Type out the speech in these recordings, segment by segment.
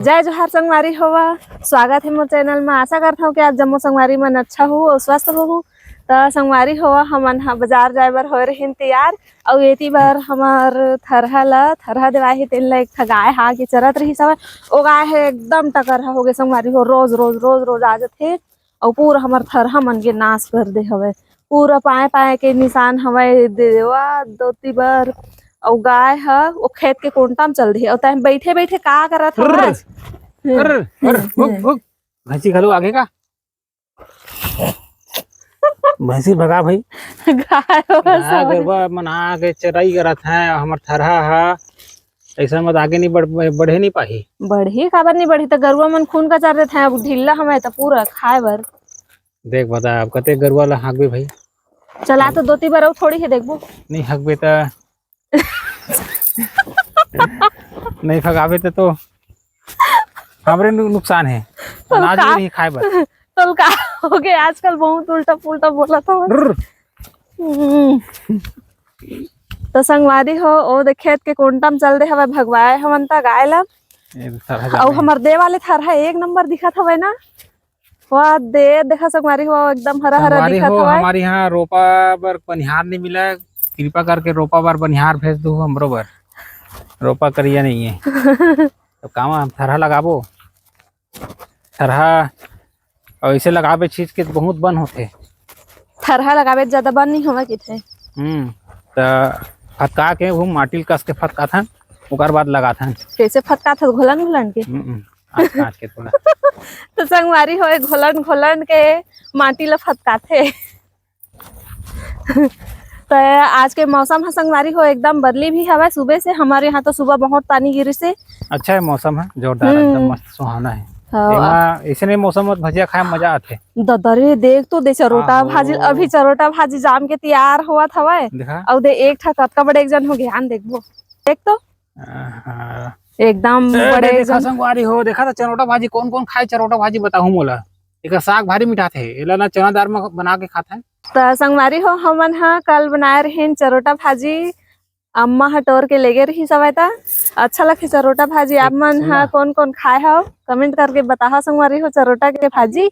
जय जोहार संगवारी होवा। स्वागत है मोर चैनल में। आशा करता हूँ कि आप जम्मो संगवारी मन अच्छा हो और स्वस्थ हो। तो संगवारी होवा हमन बाजार जाए बर हो रही तैयार और एती बार हमार थरहा देवाए हे तेन ला एक ठा गाय हा के चरत रही सब। ओ गाय है एकदम टकर हो गए संगवारी हो, रोज रोज रोज रोज आ जाथे और पूरा हमार थरहा मन के नाश कर दे हवे। पूरा पाए पाए के निशान हवे देवा दोती बार। और गाय है वो खेत के कोंटा में चल रही है और तैं बैठे बैठे का करत हवस। भैंसी घलो आगे का भैंसी भगा भाई गाय गरबा मन आगे चराई करत है। हमर थरहा है ऐसा मत आगे नहीं बढ़े नहीं पाही। बढ़ी काबर नहीं बढ़ी तो गरुआ मन खून का चर रहे थे। अब ढीला हमें तो पूरा खाए बर देख बता अब कते गरुआ ला हाकबे भाई। चला तो दोती बार थोड़ी है देखबो नहीं हकबे तो नहीं भगाबे तो हमरे नुकसान है। अनाज भी नहीं खाए बर तो का हो गए आजकल बहुत उल्टा पुल्टा बोला था। तो संगवारी हो ओ दे खेत के कोंटा में चल दे हवे भगवाए हमन ता गाय ला। और हमर दे वाले थरहा एक नंबर दिखत हवे ना। वाह दे देखा संगवारी हो एकदम हरा हरा दिखत हवे। हमारे यहाँ रोपा बर बनिहार नहीं मिला। कृपा करके रोपा बर बनिहार भेज दो हमरो बर। रोपा करिया नहीं है तो काम हम थरहा लगाबो। थरहा और ऐसे लगाबे चीज के बहुत बन होते। थरहा लगाबे ज्यादा बन नहीं होवा किथे। तो फटका के वो माटी कस के फटका था ओकर बाद लगा था। कैसे फटका था घोलन घोलन के आज के थोड़ा तो संगवारी हो घोलन घोलन के माटी ला फटका थे। तो आज के मौसम है संगवारी हो एकदम बदली भी हवा। सुबह से हमारे यहाँ तो सुबह बहुत पानी गिरी से। अच्छा है मौसम है जोरदार एकदम मस्त सुहाना है। ऐसे मौसम में भजिया खाए में मजा आते। ददरे देख तो दे चरोटा भाजी अभी चरोटा भाजी जाम के तैयार हुआ था और दे एक ठा कतका बड़े एक जन हो गया देखबो देख तो एकदम बड़े संगवारी हो। देखा था चरोटा भाजी कौन कौन खाए। चरोटा भाजी बताऊ मोला। एक साग भारी मीठा थे एला ना चना दाल में बना के खाता है। तो संगवारी हो हमन हा कल बनाए रहे चरोटा भाजी। अम्मा हटोर के लेगे रही सवाई ता अच्छा लगे चरोटा भाजी। आप मन हा कौन कौन खाए हो कमेंट करके बताओ संगवारी हो चरोटा के भाजी।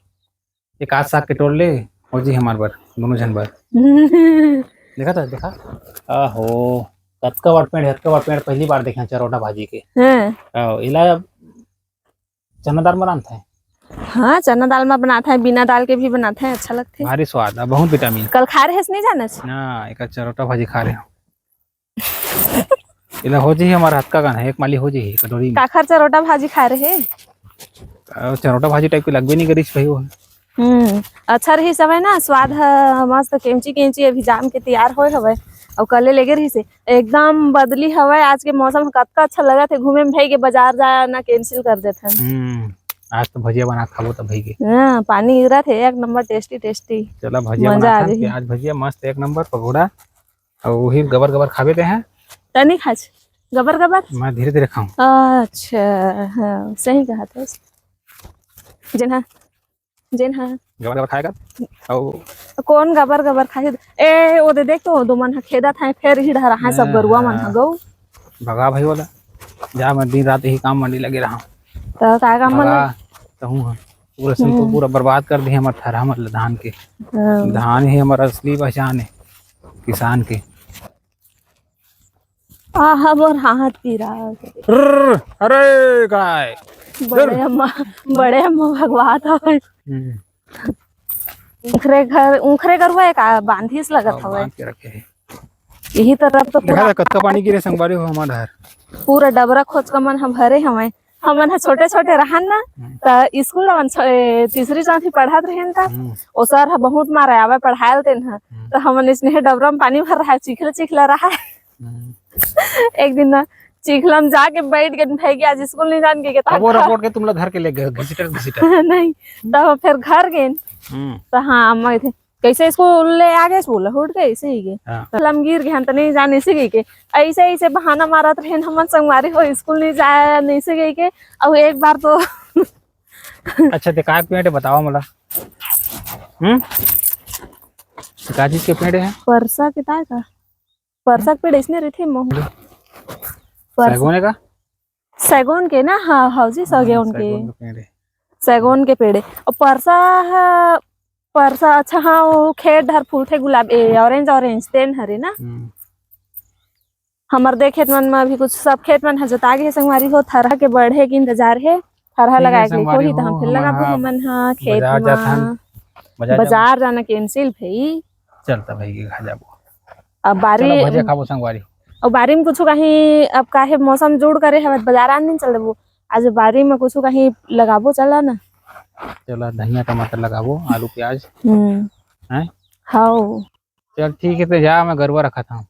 एक आध साग के टोल ले हो जी हमार बर दोनों जन बर। देखा था देखा आहो कतका बार पेड़ पहली बार देखा चरोटा भाजी के। इला चना दाल बनाता है। हाँ चना दाल में बनाता है बिना दाल के भी बनाते हैं अच्छा लगता है। भारी स्वाद है बहुत विटामिन। कल खा रहे नहीं जाना ना एक चरोटा भाजी खा रहे हो। इला हो जी हमारा हाथ का गाना है एक माली हो जी कटोरी में काखर चरोटा भाजी खा रहे। चरोटा भाजी टाइप के लगबे नहीं करी भाई वो। अच्छा रही समय ना स्वाद है मस्त केंची केंची अभी जाम के तैयार होए हवे और कले लेगे रही से एकदम बदली हवे। आज के मौसम कतका अच्छा लगा थे घूमे में भाई के बाजार जाए ना कैंसिल कर देते। आज तो भजिया बना खाबो तो भाई के पानी गिरा थे एक नंबर टेस्टी टेस्टी। चला भजिया बना था प्याज भजिया मस्त एक नंबर पकौड़ा और वही गबर गबर खावे थे हैं तनी खाच गबर गबर मैं धीरे धीरे खाऊं। अच्छा हाँ सही कहा था जिन हाँ गबर गबर खाएगा और कौन गबर गबर खाए ए ओ दे देख तो दो मन खेदा था फिर ही ढरा है सब गरुआ मन गौ भगा भाई वाला जा मैं दिन रात ही काम मंडी लगे रहा तो का काम मन कहूं पूरा संतो पूरा बर्बाद कर दिए हमार थरहा मतलब धान के। धान ही हमारा असली पहचान है किसान के। आहा बोर हाथ पीरा अरे गाय बड़े अम्मा भगवान है। उखरे घर हुआ का बांधिस लगत हवे बांध के रखे है। यही तरफ तो देखा कतका पानी गिरे संगवारी हो हमार घर पूरा डबरा खोज का मन हम भरे हमें हमन छोटे छोटे रहन ना तो स्कूल तीसरी चौथी पढ़त रहन था ओ सर बहुत मारे आवे पढ़ायल तेन तो हमन इसने डबरा में पानी भर रहा है चिखला रहा है। एक दिन ना चिखलम जाके बैठ गए भाई आज स्कूल नहीं जान के वो रिपोर्ट के तुम लोग घर के ले गए घसीटर नहीं तब फिर घर गए तो हाँ अम्मा थे कैसे स्कूल ले आ गए स्कूल उठ गए ऐसे ही गए लम गिर गए तो नहीं जाने से गई के ऐसे ऐसे बहाना मारत रहे हमन संगवारी हो स्कूल नहीं जाए नहीं से गई के और एक बार तो अच्छा ते का पेड़ बताओ मला का चीज के पेड़ है परसा के तार का परसा पेड़ इसने रहे थे मोह सगोने का सैगोन के ना, हाँ हाँ जी, सैगोन के, सैगोन का पेड़ है। सैगोन के पेड़ है। और परसा अच्छा, हाँ वो खेत डहर फूल थे गुलाब ऑरेंज ऑरेंज तेन हरे ना। हमार दे खेत मन में अभी कुछ सब खेत मन जोता गे संगवारी हो, थरहा के बढ़े के इंतजार है, थरहा ठीक है लगाए के संगवारी होही तो हम हो, फिर हमन लगाबो हा हमन हाँ खेत बाजार जाथन, में। बाजार जाना कैंसिल भई। चलता भाई के खा जाबो। अब बारी चलो भजिया खाबो संगवारी। और बारी में कुछ कहीं अब काहे मौसम जोड़ करे हवे बाजार आन दिन चल देबो, आज बारी में कुछ कहीं लगाबो चला ना। चलो धनिया टमाटर लगाबो, आलू प्याज हैं। हैं। हाँ चल ठीक है, तो जा मैं गरवा रखा था।